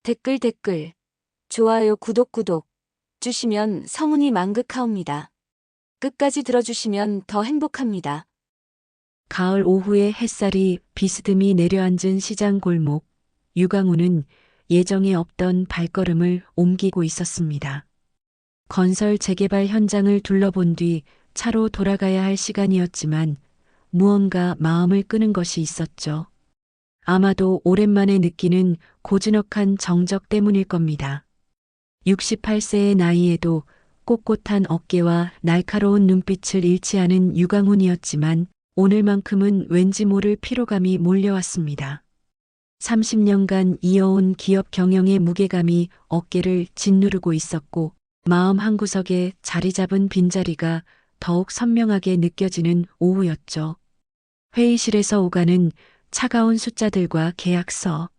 댓글, 좋아요, 구독 주시면 성운이 만극하옵니다. 끝까지 들어주시면 더 행복합니다. 가을 오후에 햇살이 비스듬히 내려앉은 시장 골목, 유강우는 예정에 없던 발걸음을 옮기고 있었습니다. 건설 재개발 현장을 둘러본 뒤 차로 돌아가야 할 시간이었지만 무언가 마음을 끄는 것이 있었죠. 아마도 오랜만에 느끼는 고즈넉한 정적 때문일 겁니다. 68세의 나이에도 꼿꼿한 어깨와 날카로운 눈빛을 잃지 않은 유강훈이었지만 오늘만큼은 왠지 모를 피로감이 몰려왔습니다. 30년간 이어온 기업 경영의 무게감이 어깨를 짓누르고 있었고 마음 한구석에 자리 잡은 빈자리가 더욱 선명하게 느껴지는 오후였죠. 회의실에서 오가는 차가운 숫자들과 계약서,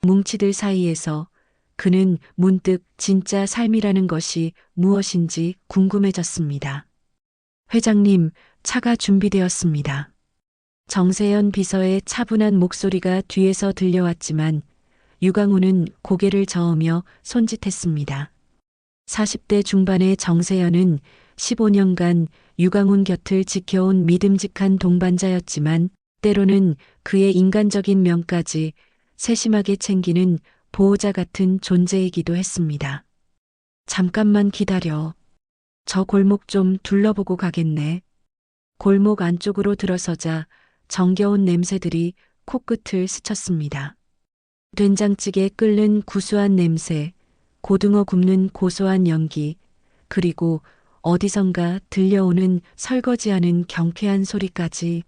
뭉치들 사이에서 그는 문득 진짜 삶이라는 것이 무엇인지 궁금해졌습니다. 회장님, 차가 준비되었습니다. 정세현 비서의 차분한 목소리가 뒤에서 들려왔지만 유강우는 고개를 저으며 손짓했습니다. 40대 중반의 정세현은 15년간 유강훈 곁을 지켜온 믿음직한 동반자였지만 때로는 그의 인간적인 면까지 세심하게 챙기는 보호자 같은 존재이기도 했습니다. 잠깐만 기다려. 저 골목 좀 둘러보고 가겠네. 골목 안쪽으로 들어서자 정겨운 냄새들이 코끝을 스쳤습니다. 된장찌개 끓는 구수한 냄새, 고등어 굽는 고소한 연기, 그리고 어디선가 들려오는 설거지하는 경쾌한 소리까지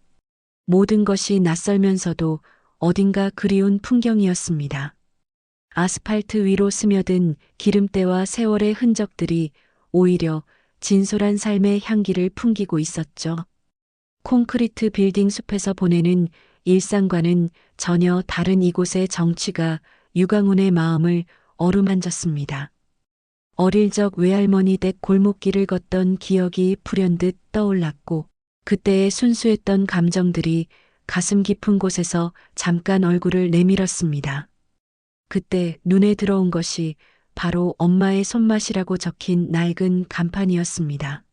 모든 것이 낯설면서도 어딘가 그리운 풍경이었습니다. 아스팔트 위로 스며든 기름때와 세월의 흔적들이 오히려 진솔한 삶의 향기를 풍기고 있었죠. 콘크리트 빌딩 숲에서 보내는 일상과는 전혀 다른 이곳의 정취가 유강훈의 마음을 어루만졌습니다. 어릴 적 외할머니 댁 골목길을 걷던 기억이 불현듯 떠올랐고 그때의 순수했던 감정들이 가슴 깊은 곳에서 잠깐 얼굴을 내밀었습니다. 그때 눈에 들어온 것이 바로 엄마의 손맛이라고 적힌 낡은 간판이었습니다.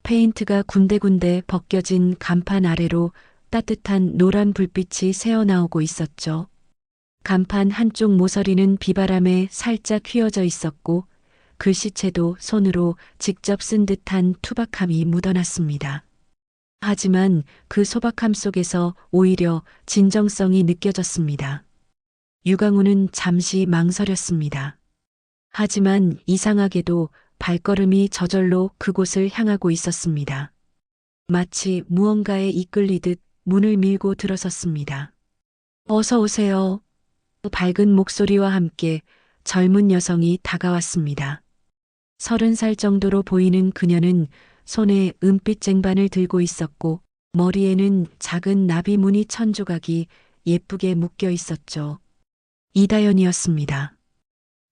페인트가 군데군데 벗겨진 간판 아래로 따뜻한 노란 불빛이 새어나오고 있었죠. 간판 한쪽 모서리는 비바람에 살짝 휘어져 있었고 글씨체도 손으로 직접 쓴 듯한 투박함이 묻어났습니다. 하지만 그 소박함 속에서 오히려 진정성이 느껴졌습니다. 유강우는 잠시 망설였습니다. 하지만 이상하게도 발걸음이 저절로 그곳을 향하고 있었습니다. 마치 무언가에 이끌리듯 문을 밀고 들어섰습니다. 어서 오세요. 밝은 목소리와 함께 젊은 여성이 다가왔습니다. 30살 정도로 보이는 그녀는 손에 은빛 쟁반을 들고 있었고 머리에는 작은 나비 무늬 천조각이 예쁘게 묶여 있었죠. 이다연이었습니다.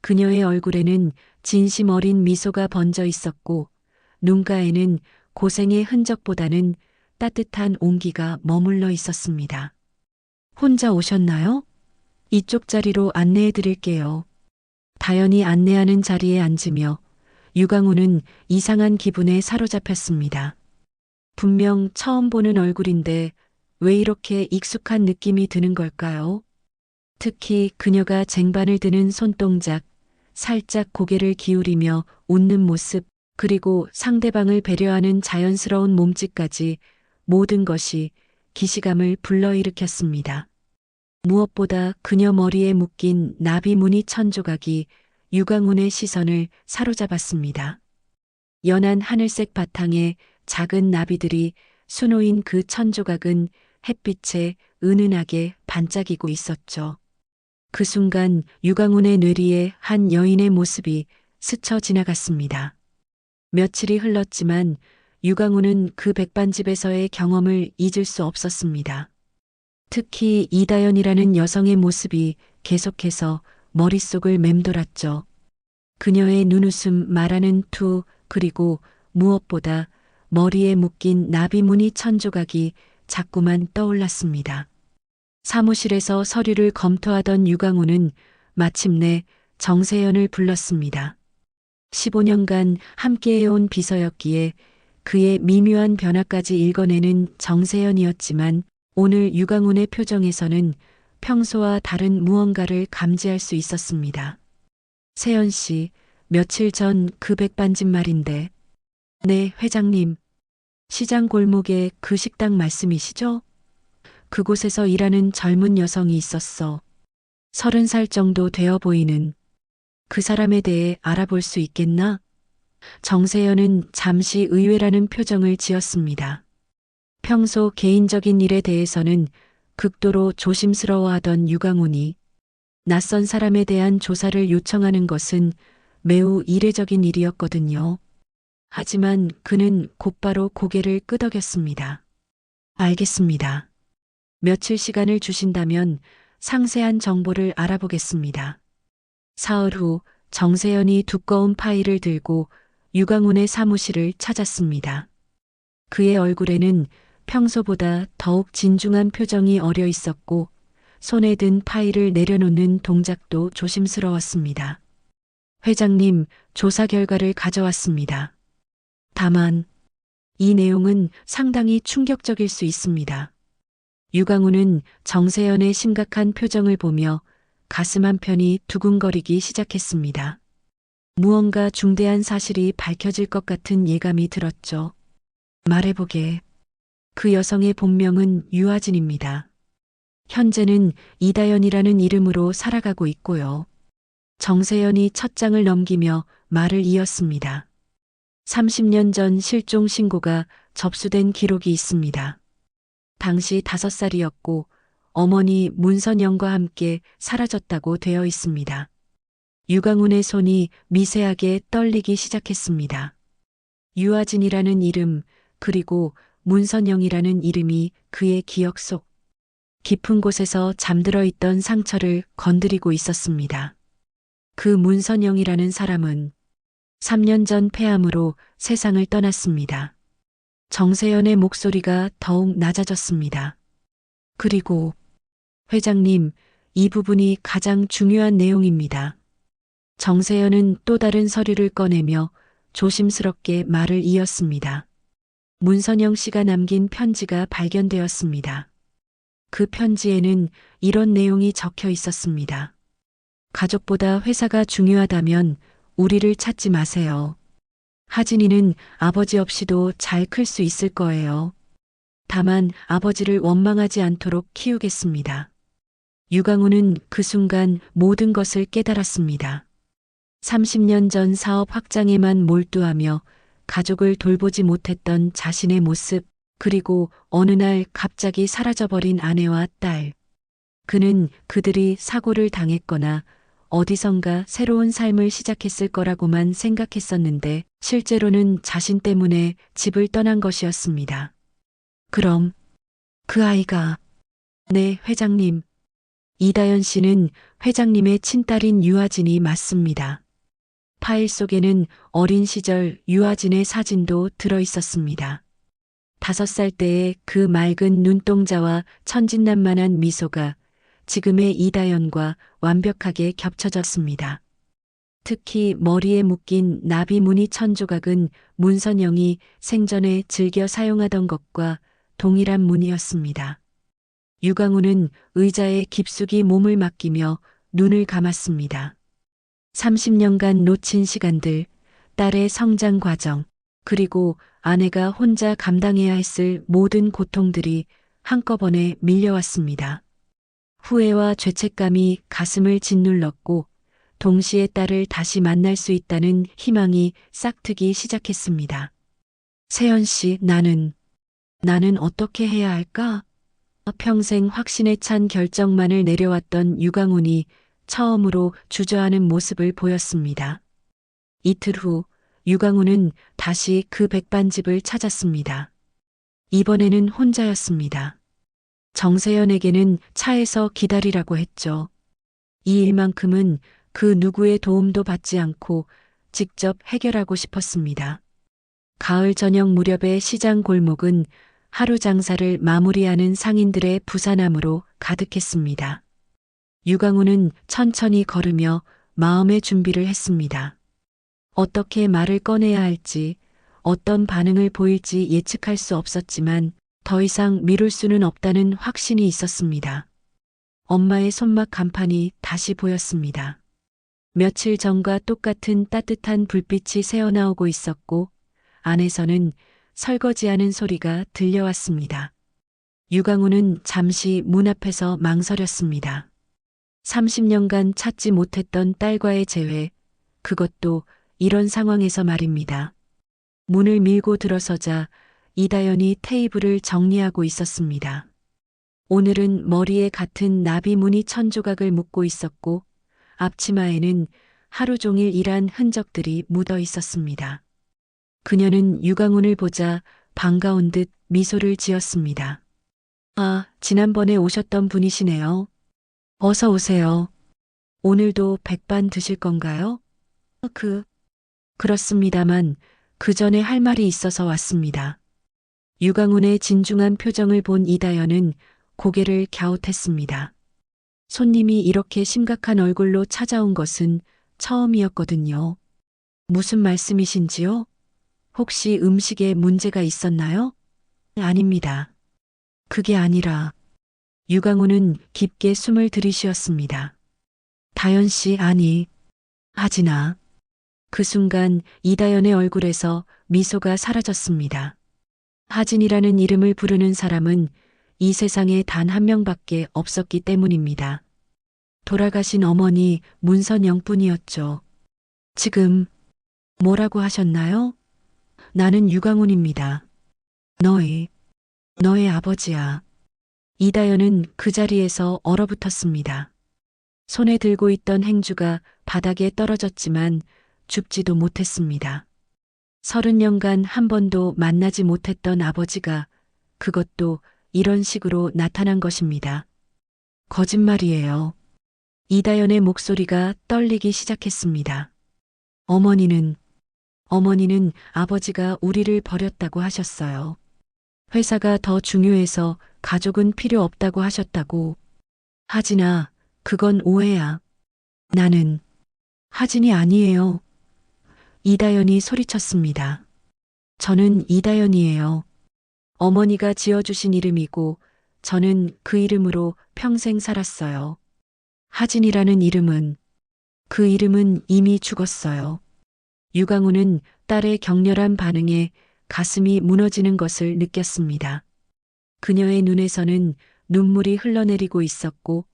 그녀의 얼굴에는 진심 어린 미소가 번져 있었고 눈가에는 고생의 흔적보다는 따뜻한 온기가 머물러 있었습니다. 혼자 오셨나요? 이쪽 자리로 안내해 드릴게요. 다연이 안내하는 자리에 앉으며 유강우는 이상한 기분에 사로잡혔습니다. 분명 처음 보는 얼굴인데 왜 이렇게 익숙한 느낌이 드는 걸까요? 특히 그녀가 쟁반을 드는 손동작, 살짝 고개를 기울이며 웃는 모습, 그리고 상대방을 배려하는 자연스러운 몸짓까지 모든 것이 기시감을 불러일으켰습니다. 무엇보다 그녀 머리에 묶인 나비 무늬 천조각이 유강훈의 시선을 사로잡았습니다. 연한 하늘색 바탕에 작은 나비들이 수놓인 그 천조각은 햇빛에 은은하게 반짝이고 있었죠. 그 순간 유강훈의 뇌리에 한 여인의 모습이 스쳐 지나갔습니다. 며칠이 흘렀지만 유강훈은 그 백반집에서의 경험을 잊을 수 없었습니다. 특히 이다연이라는 여성의 모습이 계속해서 머릿속을 맴돌았죠. 그녀의 눈웃음 말하는 투, 그리고 무엇보다 머리에 묶인 나비 무늬 천조각이 자꾸만 떠올랐습니다. 사무실에서 서류를 검토하던 유강우는 마침내 정세연을 불렀습니다. 15년간 함께해온 비서였기에 그의 미묘한 변화까지 읽어내는 정세연이었지만 오늘 유강훈의 표정에서는 평소와 다른 무언가를 감지할 수 있었습니다. 세연 씨, 며칠 전 그 백반집 말인데. 네, 회장님. 시장 골목의 그 식당 말씀이시죠? 그곳에서 일하는 젊은 여성이 있었어. 30살 정도 되어 보이는. 그 사람에 대해 알아볼 수 있겠나? 정세연은 잠시 의외라는 표정을 지었습니다. 평소 개인적인 일에 대해서는 극도로 조심스러워하던 유강훈이 낯선 사람에 대한 조사를 요청하는 것은 매우 이례적인 일이었거든요. 하지만 그는 곧바로 고개를 끄덕였습니다. 알겠습니다. 며칠 시간을 주신다면 상세한 정보를 알아보겠습니다. 사흘 후 정세연이 두꺼운 파일을 들고 유강훈의 사무실을 찾았습니다. 그의 얼굴에는 평소보다 더욱 진중한 표정이 어려 있었고 손에 든 파일을 내려놓는 동작도 조심스러웠습니다. 회장님, 조사 결과를 가져왔습니다. 다만 이 내용은 상당히 충격적일 수 있습니다. 유강훈은 정세연의 심각한 표정을 보며 가슴 한편이 두근거리기 시작했습니다. 무언가 중대한 사실이 밝혀질 것 같은 예감이 들었죠. 말해보게. 그 여성의 본명은 유아진입니다. 현재는 이다연이라는 이름으로 살아가고 있고요. 정세연이 첫 장을 넘기며 말을 이었습니다. 30년 전 실종 신고가 접수된 기록이 있습니다. 당시 5살이었고 어머니 문선영과 함께 사라졌다고 되어 있습니다. 유강훈의 손이 미세하게 떨리기 시작했습니다. 유아진이라는 이름 그리고 문선영이라는 이름이 그의 기억 속 깊은 곳에서 잠들어 있던 상처를 건드리고 있었습니다. 그 문선영이라는 사람은 3년 전 폐암으로 세상을 떠났습니다. 정세연의 목소리가 더욱 낮아졌습니다. 그리고 회장님, 이 부분이 가장 중요한 내용입니다. 정세연은 또 다른 서류를 꺼내며 조심스럽게 말을 이었습니다. 문선영 씨가 남긴 편지가 발견되었습니다. 그 편지에는 이런 내용이 적혀 있었습니다. 가족보다 회사가 중요하다면 우리를 찾지 마세요. 하진이는 아버지 없이도 잘 클 수 있을 거예요. 다만 아버지를 원망하지 않도록 키우겠습니다. 유강훈은 그 순간 모든 것을 깨달았습니다. 30년 전 사업 확장에만 몰두하며 가족을 돌보지 못했던 자신의 모습, 그리고 어느 날 갑자기 사라져버린 아내와 딸. 그는 그들이 사고를 당했거나 어디선가 새로운 삶을 시작했을 거라고만 생각했었는데 실제로는 자신 때문에 집을 떠난 것이었습니다. 그럼 그 아이가 네, 회장님. 이다연 씨는 회장님의 친딸인 유아진이 맞습니다. 파일 속에는 어린 시절 유아진의 사진도 들어 있었습니다. 5살 때의 그 맑은 눈동자와 천진난만한 미소가 지금의 이다연과 완벽하게 겹쳐졌습니다. 특히 머리에 묶인 나비 무늬 천조각은 문선영이 생전에 즐겨 사용하던 것과 동일한 무늬였습니다. 유강훈은 의자에 깊숙이 몸을 맡기며 눈을 감았습니다. 30년간 놓친 시간들, 딸의 성장 과정, 그리고 아내가 혼자 감당해야 했을 모든 고통들이 한꺼번에 밀려왔습니다. 후회와 죄책감이 가슴을 짓눌렀고 동시에 딸을 다시 만날 수 있다는 희망이 싹트기 시작했습니다. 세연 씨, 나는 어떻게 해야 할까? 평생 확신에 찬 결정만을 내려왔던 유강훈이 처음으로 주저하는 모습을 보였습니다. 이틀 후 유강훈은 다시 그 백반집을 찾았습니다. 이번에는 혼자였습니다. 정세연에게는 차에서 기다리라고 했죠. 이 일만큼은 그 누구의 도움도 받지 않고 직접 해결하고 싶었습니다. 가을 저녁 무렵의 시장 골목은 하루 장사를 마무리하는 상인들의 부산함으로 가득했습니다. 유강훈은 천천히 걸으며 마음의 준비를 했습니다. 어떻게 말을 꺼내야 할지, 어떤 반응을 보일지 예측할 수 없었지만 더 이상 미룰 수는 없다는 확신이 있었습니다. 엄마의 손막 간판이 다시 보였습니다. 며칠 전과 똑같은 따뜻한 불빛이 새어나오고 있었고 안에서는 설거지하는 소리가 들려왔습니다. 유강훈은 잠시 문 앞에서 망설였습니다. 30년간 찾지 못했던 딸과의 재회, 그것도 이런 상황에서 말입니다. 문을 밀고 들어서자 이다연이 테이블을 정리하고 있었습니다. 오늘은 머리에 같은 나비 무늬 천조각을 묶고 있었고 앞치마에는 하루 종일 일한 흔적들이 묻어 있었습니다. 그녀는 유강훈을 보자 반가운 듯 미소를 지었습니다. 아, 지난번에 오셨던 분이시네요. 어서 오세요. 오늘도 백반 드실 건가요? 그렇습니다만 그 전에 할 말이 있어서 왔습니다. 유강훈의 진중한 표정을 본 이다연은 고개를 갸웃했습니다. 손님이 이렇게 심각한 얼굴로 찾아온 것은 처음이었거든요. 무슨 말씀이신지요? 혹시 음식에 문제가 있었나요? 아닙니다. 그게 아니라 유강훈은 깊게 숨을 들이쉬었습니다. 다연 씨 아니, 하진아. 그 순간 이다연의 얼굴에서 미소가 사라졌습니다. 하진이라는 이름을 부르는 사람은 이 세상에 단 한 명밖에 없었기 때문입니다. 돌아가신 어머니 문선영뿐이었죠. 지금 뭐라고 하셨나요? 나는 유강훈입니다. 너의 아버지야. 이다연은 그 자리에서 얼어붙었습니다. 손에 들고 있던 행주가 바닥에 떨어졌지만 죽지도 못했습니다. 30년간 한 번도 만나지 못했던 아버지가 그것도 이런 식으로 나타난 것입니다. 거짓말이에요. 이다연의 목소리가 떨리기 시작했습니다. 어머니는 아버지가 우리를 버렸다고 하셨어요. 회사가 더 중요해서 가족은 필요 없다고 하셨다고. 하진아, 그건 오해야. 나는 하진이 아니에요. 이다연이 소리쳤습니다. 저는 이다연이에요. 어머니가 지어주신 이름이고 저는 그 이름으로 평생 살았어요. 하진이라는 이름은, 그 이름은 이미 죽었어요. 유강훈은 딸의 격렬한 반응에 가슴이 무너지는 것을 느꼈습니다. 그녀의 눈에서는 눈물이 흘러내리고 있었고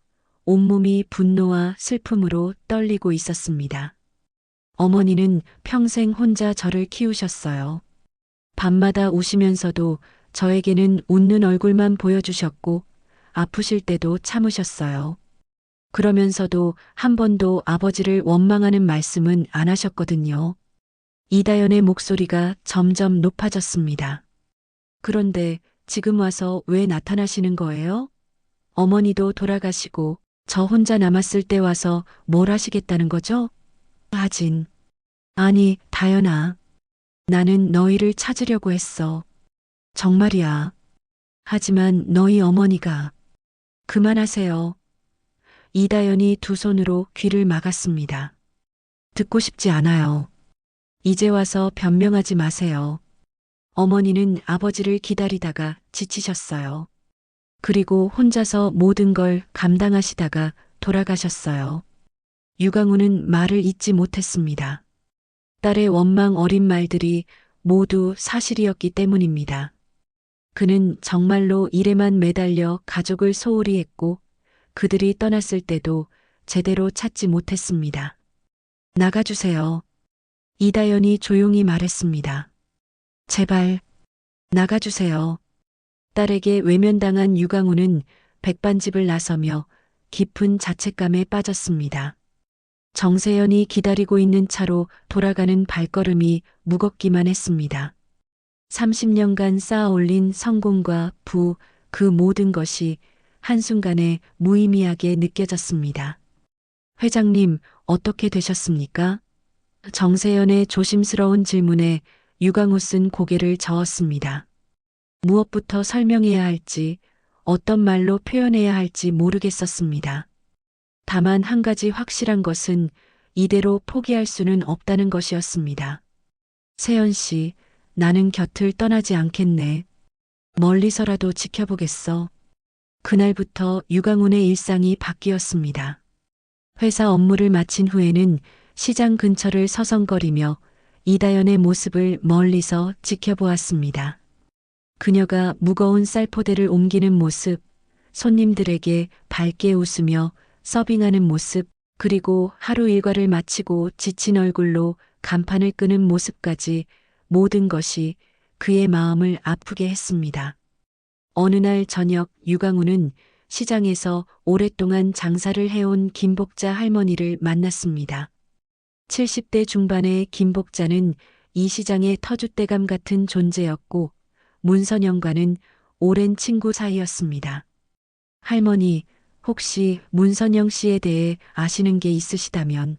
온몸이 분노와 슬픔으로 떨리고 있었습니다. 어머니는 평생 혼자 저를 키우셨어요. 밤마다 우시면서도 저에게는 웃는 얼굴만 보여주셨고 아프실 때도 참으셨어요. 그러면서도 한 번도 아버지를 원망하는 말씀은 안 하셨거든요. 이다연의 목소리가 점점 높아졌습니다. 그런데 지금 와서 왜 나타나시는 거예요? 어머니도 돌아가시고 저 혼자 남았을 때 와서 뭘 하시겠다는 거죠? 하진. 아니, 다연아. 나는 너희를 찾으려고 했어. 정말이야. 하지만 너희 어머니가. 그만하세요. 이다연이 두 손으로 귀를 막았습니다. 듣고 싶지 않아요. 이제 와서 변명하지 마세요. 어머니는 아버지를 기다리다가 지치셨어요. 그리고 혼자서 모든 걸 감당하시다가 돌아가셨어요. 유강훈은 말을 잇지 못했습니다. 딸의 원망 어린 말들이 모두 사실이었기 때문입니다. 그는 정말로 일에만 매달려 가족을 소홀히 했고 그들이 떠났을 때도 제대로 찾지 못했습니다. 나가주세요. 이다연이 조용히 말했습니다. 제발, 나가주세요. 딸에게 외면당한 유강훈은 백반집을 나서며 깊은 자책감에 빠졌습니다. 정세연이 기다리고 있는 차로 돌아가는 발걸음이 무겁기만 했습니다. 30년간 쌓아 올린 성공과 부, 그 모든 것이 한순간에 무의미하게 느껴졌습니다. 회장님, 어떻게 되셨습니까? 정세연의 조심스러운 질문에 유강훈은 고개를 저었습니다. 무엇부터 설명해야 할지, 어떤 말로 표현해야 할지 모르겠었습니다. 다만 한 가지 확실한 것은 이대로 포기할 수는 없다는 것이었습니다. 세연 씨, 나는 곁을 떠나지 않겠네. 멀리서라도 지켜보겠어. 그날부터 유강훈의 일상이 바뀌었습니다. 회사 업무를 마친 후에는 시장 근처를 서성거리며 이다연의 모습을 멀리서 지켜보았습니다. 그녀가 무거운 쌀포대를 옮기는 모습, 손님들에게 밝게 웃으며 서빙하는 모습, 그리고 하루 일과를 마치고 지친 얼굴로 간판을 끄는 모습까지 모든 것이 그의 마음을 아프게 했습니다. 어느 날 저녁 유강훈은 시장에서 오랫동안 장사를 해온 김복자 할머니를 만났습니다. 70대 중반의 김복자는 이 시장의 터줏대감 같은 존재였고 문선영과는 오랜 친구 사이였습니다. 할머니, 혹시 문선영 씨에 대해 아시는 게 있으시다면?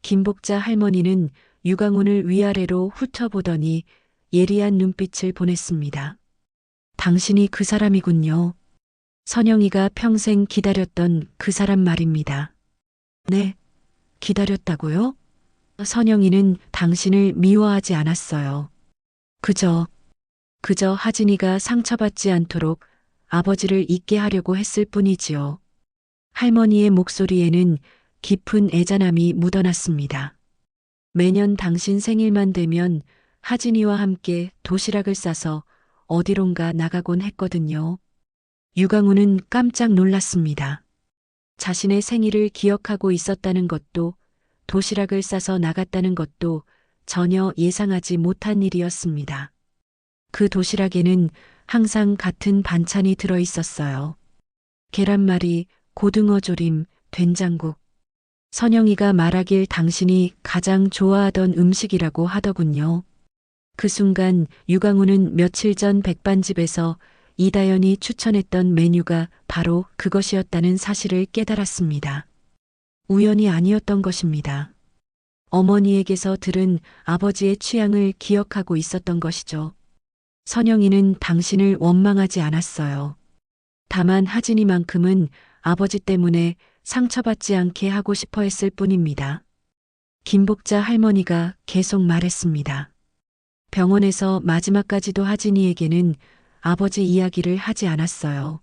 김복자 할머니는 유강훈을 위아래로 훑어보더니 예리한 눈빛을 보냈습니다. 당신이 그 사람이군요. 선영이가 평생 기다렸던 그 사람 말입니다. 네, 기다렸다고요? 선영이는 당신을 미워하지 않았어요. 그저 하진이가 상처받지 않도록 아버지를 잊게 하려고 했을 뿐이지요. 할머니의 목소리에는 깊은 애잔함이 묻어났습니다. 매년 당신 생일만 되면 하진이와 함께 도시락을 싸서 어디론가 나가곤 했거든요. 유강훈은 깜짝 놀랐습니다. 자신의 생일을 기억하고 있었다는 것도 도시락을 싸서 나갔다는 것도 전혀 예상하지 못한 일이었습니다. 그 도시락에는 항상 같은 반찬이 들어 있었어요. 계란말이, 고등어 조림, 된장국. 선영이가 말하길 당신이 가장 좋아하던 음식이라고 하더군요. 그 순간 유강훈은 며칠 전 백반집에서 이다연이 추천했던 메뉴가 바로 그것이었다는 사실을 깨달았습니다. 우연이 아니었던 것입니다. 어머니에게서 들은 아버지의 취향을 기억하고 있었던 것이죠. 선영이는 당신을 원망하지 않았어요. 다만 하진이만큼은 아버지 때문에 상처받지 않게 하고 싶어 했을 뿐입니다. 김복자 할머니가 계속 말했습니다. 병원에서 마지막까지도 하진이에게는 아버지 이야기를 하지 않았어요.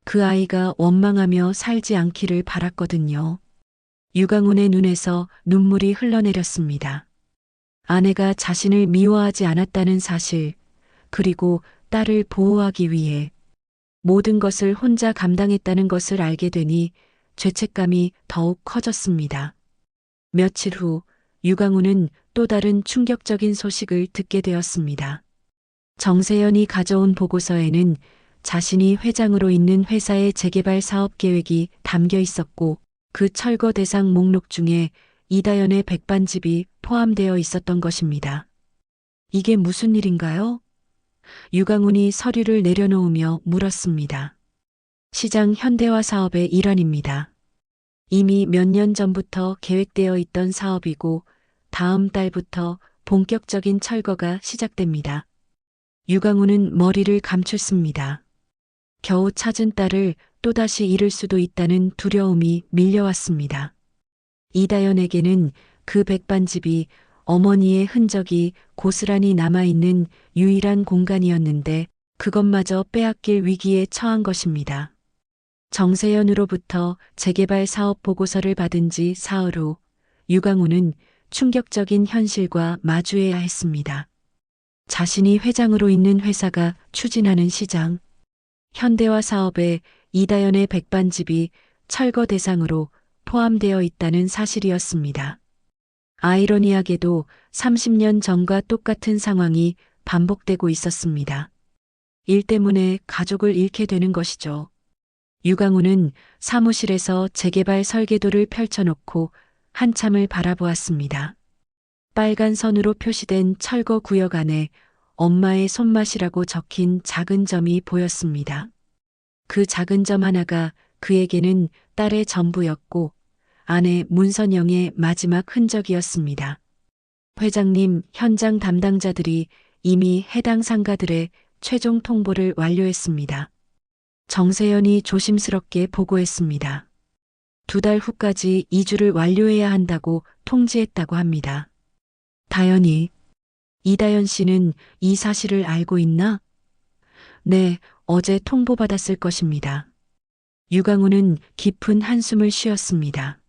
그 아이가 원망하며 살지 않기를 바랐거든요. 유강훈의 눈에서 눈물이 흘러내렸습니다. 아내가 자신을 미워하지 않았다는 사실, 그리고 딸을 보호하기 위해 모든 것을 혼자 감당했다는 것을 알게 되니 죄책감이 더욱 커졌습니다. 며칠 후 유강훈은 또 다른 충격적인 소식을 듣게 되었습니다. 정세연이 가져온 보고서에는 자신이 회장으로 있는 회사의 재개발 사업 계획이 담겨 있었고 그 철거 대상 목록 중에 이다연의 백반집이 포함되어 있었던 것입니다. 이게 무슨 일인가요? 유강훈이 서류를 내려놓으며 물었습니다. 시장 현대화 사업의 일환입니다. 이미 몇 년 전부터 계획되어 있던 사업이고 다음 달부터 본격적인 철거가 시작됩니다. 유강훈은 머리를 감췄습니다. 겨우 찾은 딸을 또다시 잃을 수도 있다는 두려움이 밀려왔습니다. 이다연에게는 그 백반집이 어머니의 흔적이 고스란히 남아있는 유일한 공간이었는데 그것마저 빼앗길 위기에 처한 것입니다. 정세연으로부터 재개발 사업 보고서를 받은 지 사흘 후 유강훈은 충격적인 현실과 마주해야 했습니다. 자신이 회장으로 있는 회사가 추진하는 시장, 현대화 사업에 이다연의 백반집이 철거 대상으로 포함되어 있다는 사실이었습니다. 아이러니하게도 30년 전과 똑같은 상황이 반복되고 있었습니다. 일 때문에 가족을 잃게 되는 것이죠. 유강훈은 사무실에서 재개발 설계도를 펼쳐놓고 한참을 바라보았습니다. 빨간 선으로 표시된 철거 구역 안에 엄마의 손맛이라고 적힌 작은 점이 보였습니다. 그 작은 점 하나가 그에게는 딸의 전부였고 아내 문선영의 마지막 흔적이었습니다. 회장님, 현장 담당자들이 이미 해당 상가들의 최종 통보를 완료했습니다. 정세연이 조심스럽게 보고했습니다. 2달 후까지 이주를 완료해야 한다고 통지했다고 합니다. 다연이, 이다연 씨는 이 사실을 알고 있나? 네, 어제 통보받았을 것입니다. 유강우는 깊은 한숨을 쉬었습니다.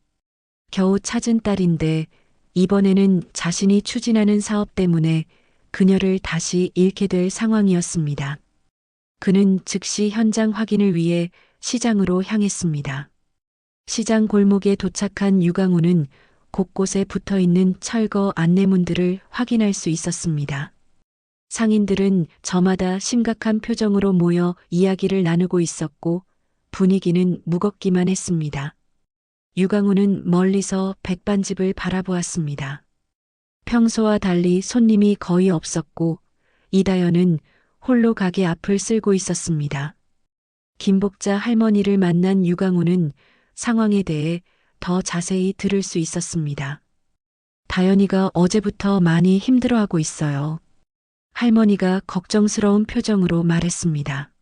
겨우 찾은 딸인데 이번에는 자신이 추진하는 사업 때문에 그녀를 다시 잃게 될 상황이었습니다. 그는 즉시 현장 확인을 위해 시장으로 향했습니다. 시장 골목에 도착한 유강우는 곳곳에 붙어 있는 철거 안내문들을 확인할 수 있었습니다. 상인들은 저마다 심각한 표정으로 모여 이야기를 나누고 있었고 분위기는 무겁기만 했습니다. 유강우는 멀리서 백반집을 바라보았습니다. 평소와 달리 손님이 거의 없었고 이다연은 홀로 가게 앞을 쓸고 있었습니다. 김복자 할머니를 만난 유강우는 상황에 대해 더 자세히 들을 수 있었습니다. 다연이가 어제부터 많이 힘들어하고 있어요. 할머니가 걱정스러운 표정으로 말했습니다.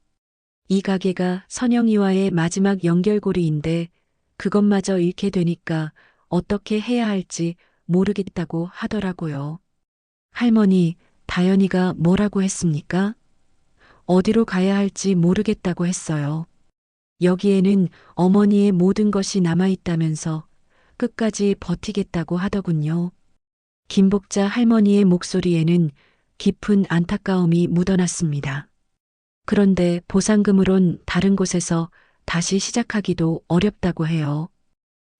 이 가게가 선영이와의 마지막 연결고리인데 그것마저 잃게 되니까 어떻게 해야 할지 모르겠다고 하더라고요. 할머니, 다연이가 뭐라고 했습니까? 어디로 가야 할지 모르겠다고 했어요. 여기에는 어머니의 모든 것이 남아있다면서 끝까지 버티겠다고 하더군요. 김복자 할머니의 목소리에는 깊은 안타까움이 묻어났습니다. 그런데 보상금으론 다른 곳에서 다시 시작하기도 어렵다고 해요.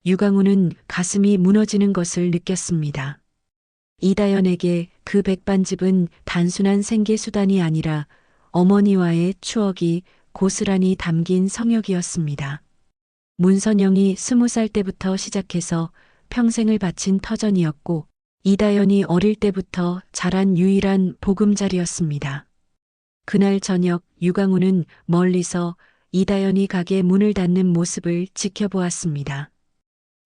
유강우는 가슴이 무너지는 것을 느꼈습니다. 이다연에게 그 백반집은 단순한 생계수단이 아니라 어머니와의 추억이 고스란히 담긴 성역이었습니다. 문선영이 20살 때부터 시작해서 평생을 바친 터전이었고 이다연이 어릴 때부터 자란 유일한 보금자리였습니다. 그날 저녁 유강우는 멀리서 이다연이 가게 문을 닫는 모습을 지켜보았습니다.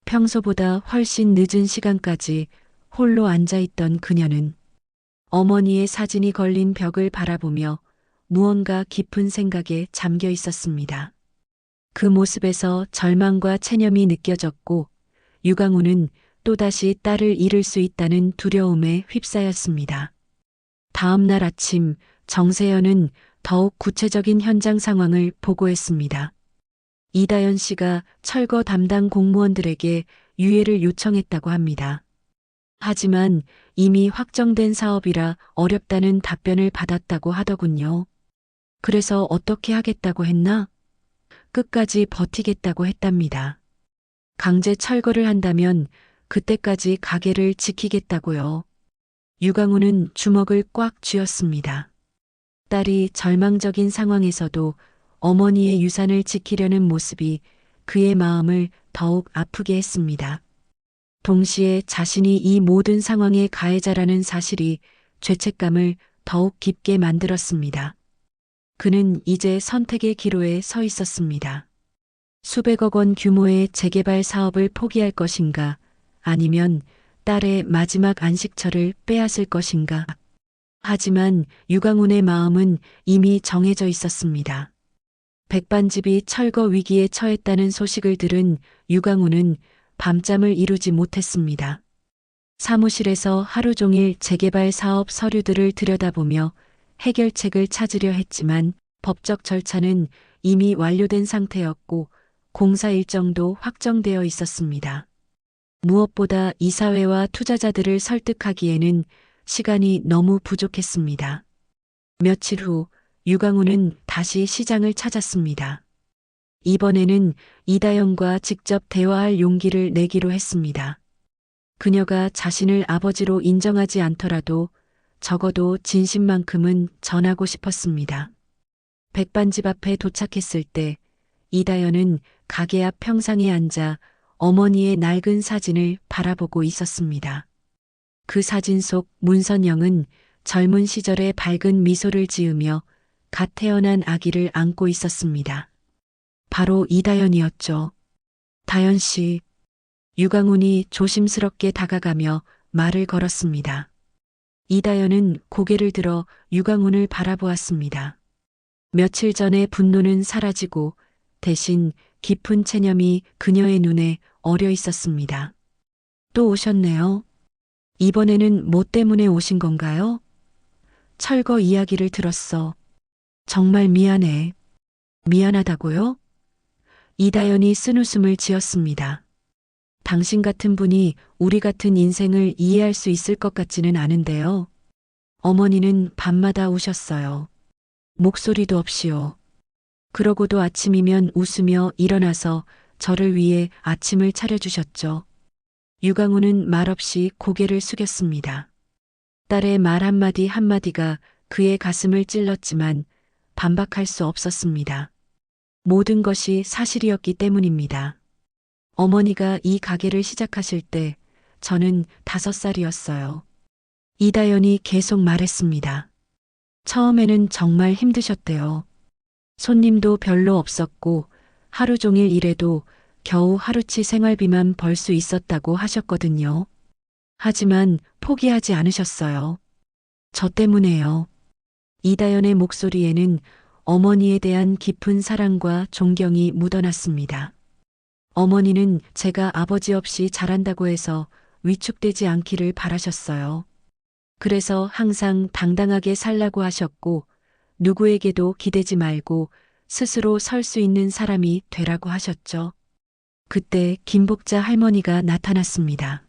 평소보다 훨씬 늦은 시간까지 홀로 앉아있던 그녀는 어머니의 사진이 걸린 벽을 바라보며 무언가 깊은 생각에 잠겨 있었습니다. 그 모습에서 절망과 체념이 느껴졌고 유강우는 또다시 딸을 잃을 수 있다는 두려움에 휩싸였습니다. 다음 날 아침 정세현은 더욱 구체적인 현장 상황을 보고했습니다. 이다연 씨가 철거 담당 공무원들에게 유예를 요청했다고 합니다. 하지만 이미 확정된 사업이라 어렵다는 답변을 받았다고 하더군요. 그래서 어떻게 하겠다고 했나? 끝까지 버티겠다고 했답니다. 강제 철거를 한다면 그때까지 가게를 지키겠다고요. 유강우는 주먹을 꽉 쥐었습니다. 딸이 절망적인 상황에서도 어머니의 유산을 지키려는 모습이 그의 마음을 더욱 아프게 했습니다. 동시에 자신이 이 모든 상황의 가해자라는 사실이 죄책감을 더욱 깊게 만들었습니다. 그는 이제 선택의 기로에 서 있었습니다. 수백억 원 규모의 재개발 사업을 포기할 것인가, 아니면 딸의 마지막 안식처를 빼앗을 것인가. 하지만 유강훈의 마음은 이미 정해져 있었습니다. 백반집이 철거 위기에 처했다는 소식을 들은 유강훈은 밤잠을 이루지 못했습니다. 사무실에서 하루 종일 재개발 사업 서류들을 들여다보며 해결책을 찾으려 했지만 법적 절차는 이미 완료된 상태였고 공사 일정도 확정되어 있었습니다. 무엇보다 이사회와 투자자들을 설득하기에는 시간이 너무 부족했습니다. 며칠 후 유강훈은 다시 시장을 찾았습니다. 이번에는 이다연과 직접 대화할 용기를 내기로 했습니다. 그녀가 자신을 아버지로 인정하지 않더라도 적어도 진심만큼은 전하고 싶었습니다. 백반집 앞에 도착했을 때 이다연은 가게 앞 평상에 앉아 어머니의 낡은 사진을 바라보고 있었습니다. 그 사진 속 문선영은 젊은 시절의 밝은 미소를 지으며 갓 태어난 아기를 안고 있었습니다. 바로 이다연이었죠. 다연 씨. 유강훈이 조심스럽게 다가가며 말을 걸었습니다. 이다연은 고개를 들어 유강훈을 바라보았습니다. 며칠 전의 분노는 사라지고 대신 깊은 체념이 그녀의 눈에 어려 있었습니다. 또 오셨네요. 이번에는 뭐 때문에 오신 건가요? 철거 이야기를 들었어. 정말 미안해. 미안하다고요? 이다연이 쓴웃음을 지었습니다. 당신 같은 분이 우리 같은 인생을 이해할 수 있을 것 같지는 않은데요. 어머니는 밤마다 우셨어요. 목소리도 없이요. 그러고도 아침이면 웃으며 일어나서 저를 위해 아침을 차려주셨죠. 유강우는 말없이 고개를 숙였습니다. 딸의 말 한마디 한마디가 그의 가슴을 찔렀지만 반박할 수 없었습니다. 모든 것이 사실이었기 때문입니다. 어머니가 이 가게를 시작하실 때 저는 5살이었어요. 이다연이 계속 말했습니다. 처음에는 정말 힘드셨대요. 손님도 별로 없었고 하루 종일 일해도 겨우 하루치 생활비만 벌 수 있었다고 하셨거든요. 하지만 포기하지 않으셨어요. 저 때문에요. 이다연의 목소리에는 어머니에 대한 깊은 사랑과 존경이 묻어났습니다. 어머니는 제가 아버지 없이 자란다고 해서 위축되지 않기를 바라셨어요. 그래서 항상 당당하게 살라고 하셨고 누구에게도 기대지 말고 스스로 설 수 있는 사람이 되라고 하셨죠. 그때 김복자 할머니가 나타났습니다.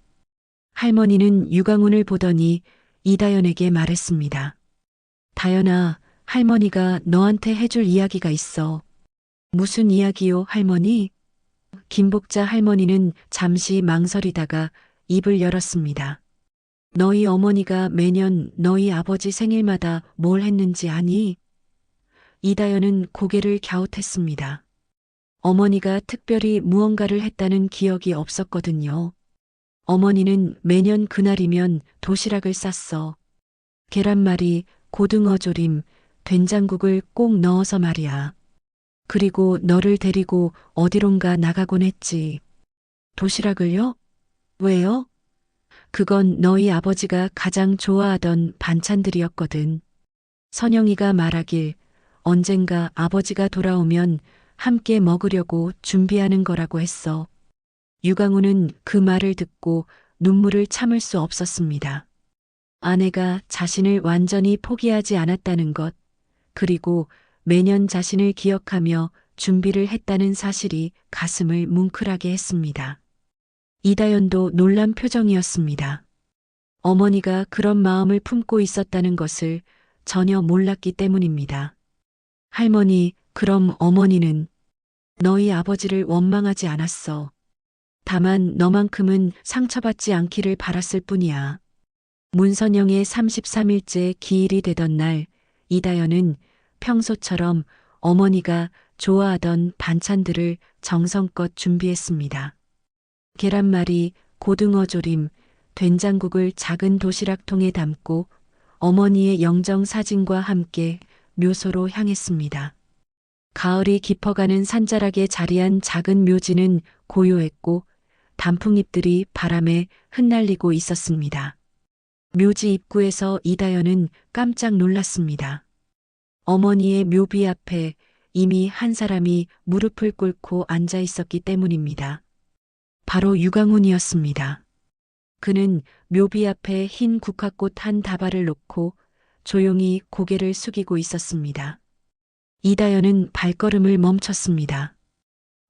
할머니는 유강훈을 보더니 이다연에게 말했습니다. 다연아, 할머니가 너한테 해줄 이야기가 있어. 무슨 이야기요, 할머니? 김복자 할머니는 잠시 망설이다가 입을 열었습니다. 너희 어머니가 매년 너희 아버지 생일마다 뭘 했는지 아니? 이다연은 고개를 갸웃했습니다. 어머니가 특별히 무언가를 했다는 기억이 없었거든요. 어머니는 매년 그날이면 도시락을 쌌어. 계란말이, 고등어 조림, 된장국을 꼭 넣어서 말이야. 그리고 너를 데리고 어디론가 나가곤 했지. 도시락을요? 왜요? 그건 너희 아버지가 가장 좋아하던 반찬들이었거든. 선영이가 말하길 언젠가 아버지가 돌아오면 함께 먹으려고 준비하는 거라고 했어. 유강우는 그 말을 듣고 눈물을 참을 수 없었습니다. 아내가 자신을 완전히 포기하지 않았다는 것, 그리고 매년 자신을 기억하며 준비를 했다는 사실이 가슴을 뭉클하게 했습니다. 이다연도 놀란 표정이었습니다. 어머니가 그런 마음을 품고 있었다는 것을 전혀 몰랐기 때문입니다. 할머니, 그럼 어머니는 너희 아버지를 원망하지 않았어. 다만 너만큼은 상처받지 않기를 바랐을 뿐이야. 문선영의 33일째 기일이 되던 날, 이다연은 평소처럼 어머니가 좋아하던 반찬들을 정성껏 준비했습니다. 계란말이, 고등어 조림, 된장국을 작은 도시락통에 담고 어머니의 영정 사진과 함께 묘소로 향했습니다. 가을이 깊어가는 산자락에 자리한 작은 묘지는 고요했고 단풍잎들이 바람에 흩날리고 있었습니다. 묘지 입구에서 이다연은 깜짝 놀랐습니다. 어머니의 묘비 앞에 이미 한 사람이 무릎을 꿇고 앉아 있었기 때문입니다. 바로 유강훈이었습니다. 그는 묘비 앞에 흰 국화꽃 한 다발을 놓고 조용히 고개를 숙이고 있었습니다. 이다연은 발걸음을 멈췄습니다.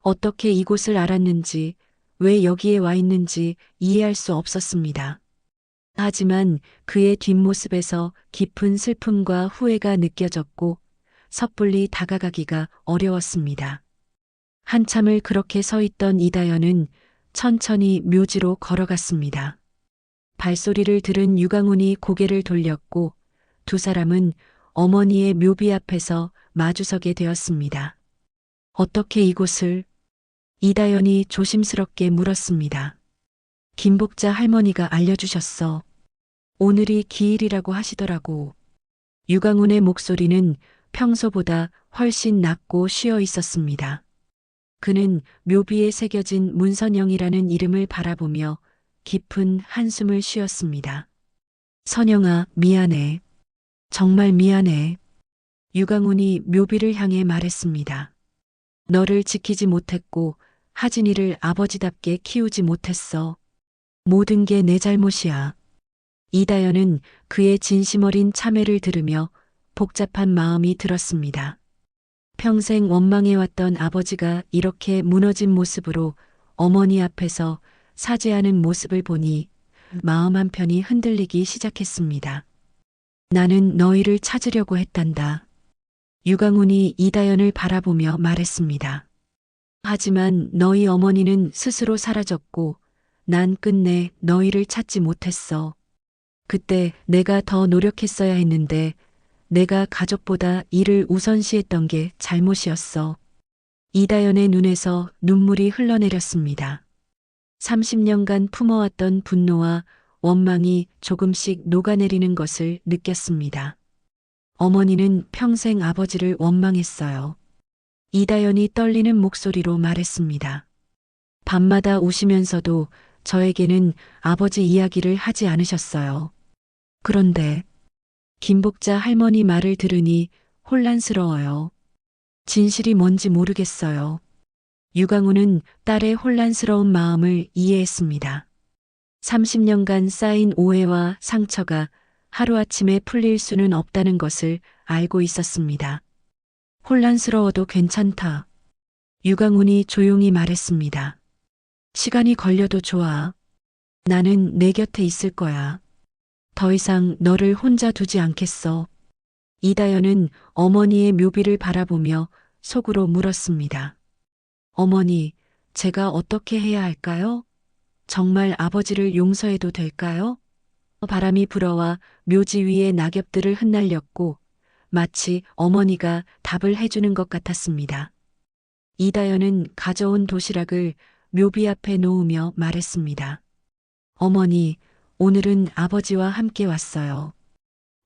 어떻게 이곳을 알았는지, 왜 여기에 와 있는지 이해할 수 없었습니다. 하지만 그의 뒷모습에서 깊은 슬픔과 후회가 느껴졌고 섣불리 다가가기가 어려웠습니다. 한참을 그렇게 서 있던 이다연은 천천히 묘지로 걸어갔습니다. 발소리를 들은 유강훈이 고개를 돌렸고 두 사람은 어머니의 묘비 앞에서 마주서게 되었습니다. 어떻게 이곳을? 이다연이 조심스럽게 물었습니다. 김복자 할머니가 알려주셨어. 오늘이 기일이라고 하시더라고. 유강훈의 목소리는 평소보다 훨씬 낮고 쉬어 있었습니다. 그는 묘비에 새겨진 문선영이라는 이름을 바라보며 깊은 한숨을 쉬었습니다. 선영아, 미안해. 정말 미안해. 유강훈이 묘비를 향해 말했습니다. 너를 지키지 못했고 하진이를 아버지답게 키우지 못했어. 모든 게 내 잘못이야. 이다연은 그의 진심 어린 참회를 들으며 복잡한 마음이 들었습니다. 평생 원망해왔던 아버지가 이렇게 무너진 모습으로 어머니 앞에서 사죄하는 모습을 보니 마음 한편이 흔들리기 시작했습니다. 나는 너희를 찾으려고 했단다. 유강훈이 이다연을 바라보며 말했습니다. 하지만 너희 어머니는 스스로 사라졌고 난 끝내 너희를 찾지 못했어. 그때 내가 더 노력했어야 했는데 내가 가족보다 일을 우선시했던 게 잘못이었어. 이다연의 눈에서 눈물이 흘러내렸습니다. 30년간 품어왔던 분노와 원망이 조금씩 녹아내리는 것을 느꼈습니다. 어머니는 평생 아버지를 원망했어요. 이다연이 떨리는 목소리로 말했습니다. 밤마다 우시면서도 저에게는 아버지 이야기를 하지 않으셨어요. 그런데 김복자 할머니 말을 들으니 혼란스러워요. 진실이 뭔지 모르겠어요. 유강훈은 딸의 혼란스러운 마음을 이해했습니다. 30년간 쌓인 오해와 상처가 하루아침에 풀릴 수는 없다는 것을 알고 있었습니다. 혼란스러워도 괜찮다. 유강훈이 조용히 말했습니다. 시간이 걸려도 좋아. 나는 내 곁에 있을 거야. 더 이상 너를 혼자 두지 않겠어. 이다연은 어머니의 묘비를 바라보며 속으로 물었습니다. 어머니, 제가 어떻게 해야 할까요? 정말 아버지를 용서해도 될까요? 바람이 불어와 묘지 위에 낙엽들을 흩날렸고 마치 어머니가 답을 해주는 것 같았습니다. 이다연은 가져온 도시락을 묘비 앞에 놓으며 말했습니다. 어머니, 오늘은 아버지와 함께 왔어요.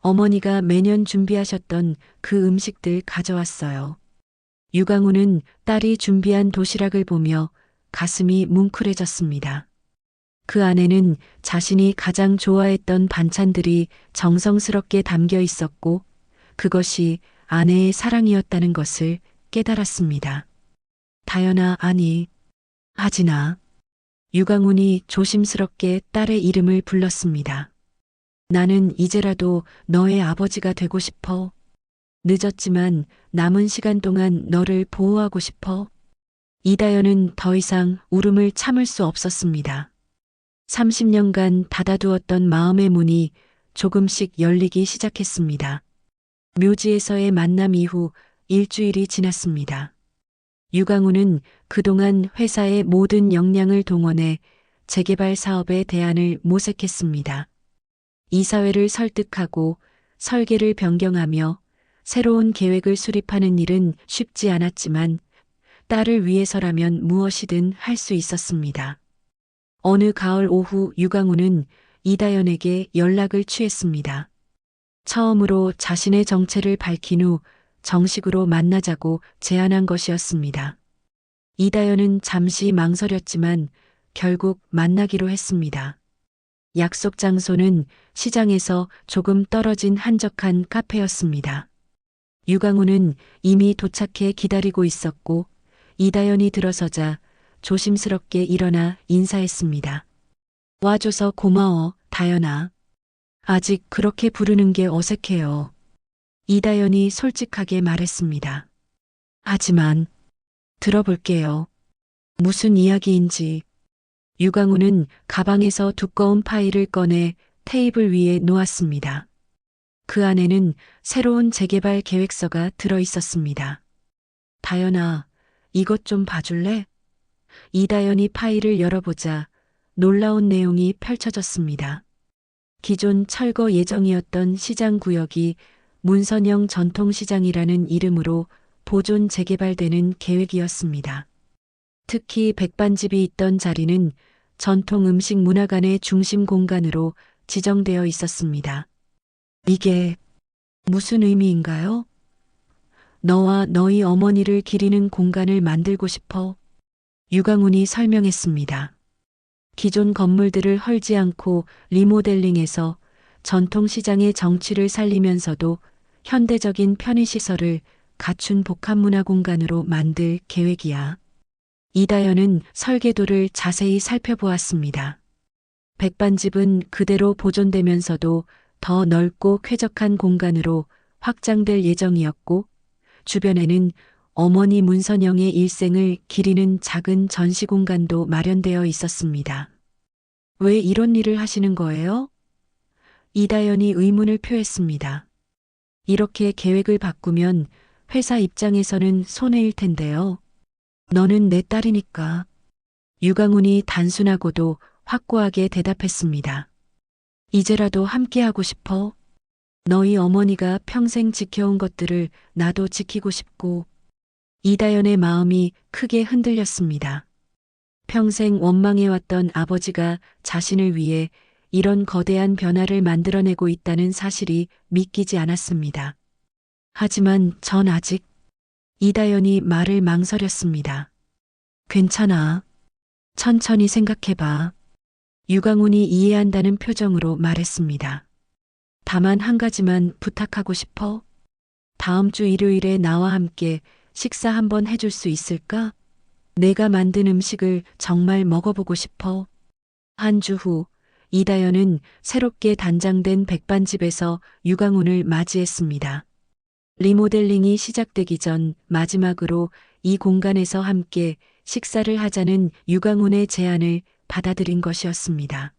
어머니가 매년 준비하셨던 그 음식들 가져왔어요. 유강훈은 딸이 준비한 도시락을 보며 가슴이 뭉클해졌습니다. 그 안에는 자신이 가장 좋아했던 반찬들이 정성스럽게 담겨 있었고 그것이 아내의 사랑이었다는 것을 깨달았습니다. 다연아, 아니, 하진아. 유강훈이 조심스럽게 딸의 이름을 불렀습니다. 나는 이제라도 너의 아버지가 되고 싶어. 늦었지만 남은 시간 동안 너를 보호하고 싶어. 이다연은 더 이상 울음을 참을 수 없었습니다. 30년간 닫아두었던 마음의 문이 조금씩 열리기 시작했습니다. 묘지에서의 만남 이후 일주일이 지났습니다. 유강훈은 그동안 회사의 모든 역량을 동원해 재개발 사업의 대안을 모색했습니다. 이사회를 설득하고 설계를 변경하며 새로운 계획을 수립하는 일은 쉽지 않았지만 딸을 위해서라면 무엇이든 할 수 있었습니다. 어느 가을 오후 유강훈은 이다연에게 연락을 취했습니다. 처음으로 자신의 정체를 밝힌 후 정식으로 만나자고 제안한 것이었습니다. 이다연은 잠시 망설였지만 결국 만나기로 했습니다. 약속 장소는 시장에서 조금 떨어진 한적한 카페였습니다. 유강훈은 이미 도착해 기다리고 있었고 이다연이 들어서자 조심스럽게 일어나 인사했습니다. 와줘서 고마워, 다연아. 아직 그렇게 부르는 게 어색해요. 이다연이 솔직하게 말했습니다. 하지만 들어볼게요. 무슨 이야기인지. 유강훈은 가방에서 두꺼운 파일을 꺼내 테이블 위에 놓았습니다. 그 안에는 새로운 재개발 계획서가 들어 있었습니다. 다연아, 이것 좀 봐줄래? 이다연이 파일을 열어보자 놀라운 내용이 펼쳐졌습니다. 기존 철거 예정이었던 시장 구역이 문선영 전통시장이라는 이름으로 보존 재개발되는 계획이었습니다. 특히 백반집이 있던 자리는 전통 음식 문화관의 중심 공간으로 지정되어 있었습니다. 이게 무슨 의미인가요? 너와 너희 어머니를 기리는 공간을 만들고 싶어. 유강훈이 설명했습니다. 기존 건물들을 헐지 않고 리모델링해서 전통시장의 정취를 살리면서도 현대적인 편의시설을 갖춘 복합문화 공간으로 만들 계획이야. 이다연은 설계도를 자세히 살펴보았습니다. 백반집은 그대로 보존되면서도 더 넓고 쾌적한 공간으로 확장될 예정이었고, 주변에는 어머니 문선영의 일생을 기리는 작은 전시 공간도 마련되어 있었습니다. 왜 이런 일을 하시는 거예요? 이다연이 의문을 표했습니다. 이렇게 계획을 바꾸면 회사 입장에서는 손해일 텐데요. 너는 내 딸이니까. 유강훈이 단순하고도 확고하게 대답했습니다. 이제라도 함께하고 싶어. 너희 어머니가 평생 지켜온 것들을 나도 지키고 싶고. 이다연의 마음이 크게 흔들렸습니다. 평생 원망해왔던 아버지가 자신을 위해 이런 거대한 변화를 만들어내고 있다는 사실이 믿기지 않았습니다. 하지만 전 아직 이다연이 말을 망설였습니다. 괜찮아. 천천히 생각해봐. 유강훈이 이해한다는 표정으로 말했습니다. 다만 한 가지만 부탁하고 싶어. 다음 주 일요일에 나와 함께 식사 한번 해줄 수 있을까? 내가 만든 음식을 정말 먹어보고 싶어. 한 주 후, 이다연은 새롭게 단장된 백반집에서 유강훈을 맞이했습니다. 리모델링이 시작되기 전 마지막으로 이 공간에서 함께 식사를 하자는 유강훈의 제안을 받아들인 것이었습니다.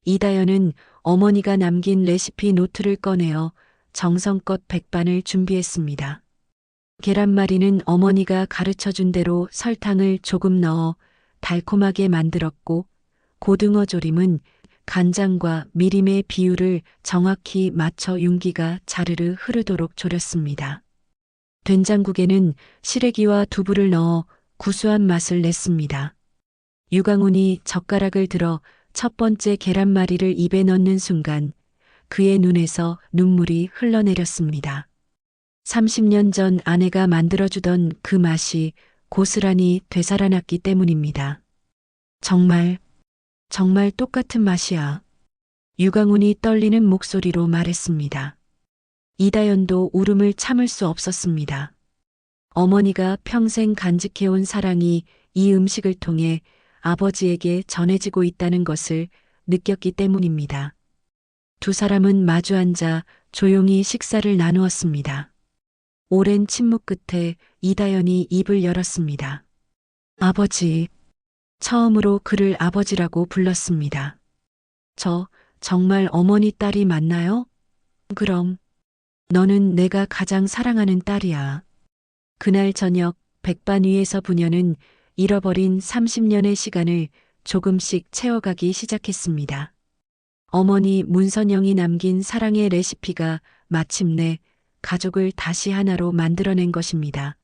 이다연은 어머니가 남긴 레시피 노트를 꺼내어 정성껏 백반을 준비했습니다. 계란말이는 어머니가 가르쳐준 대로 설탕을 조금 넣어 달콤하게 만들었고, 고등어 조림은 간장과 미림의 비율을 정확히 맞춰 윤기가 자르르 흐르도록 졸였습니다. 된장국에는 시래기와 두부를 넣어 구수한 맛을 냈습니다. 유강훈이 젓가락을 들어 첫 번째 계란말이를 입에 넣는 순간 그의 눈에서 눈물이 흘러내렸습니다. 30년 전 아내가 만들어주던 그 맛이 고스란히 되살아났기 때문입니다. 정말 똑같은 맛이야. 유강훈이 떨리는 목소리로 말했습니다. 이다연도 울음을 참을 수 없었습니다. 어머니가 평생 간직해온 사랑이 이 음식을 통해 아버지에게 전해지고 있다는 것을 느꼈기 때문입니다. 두 사람은 마주 앉아 조용히 식사를 나누었습니다. 오랜 침묵 끝에 이다연이 입을 열었습니다. 아버지. 처음으로 그를 아버지라고 불렀습니다. 저 정말 어머니 딸이 맞나요? 그럼. 너는 내가 가장 사랑하는 딸이야. 그날 저녁 백반 위에서 부녀는 잃어버린 30년의 시간을 조금씩 채워가기 시작했습니다. 어머니 문선영이 남긴 사랑의 레시피가 마침내 가족을 다시 하나로 만들어낸 것입니다.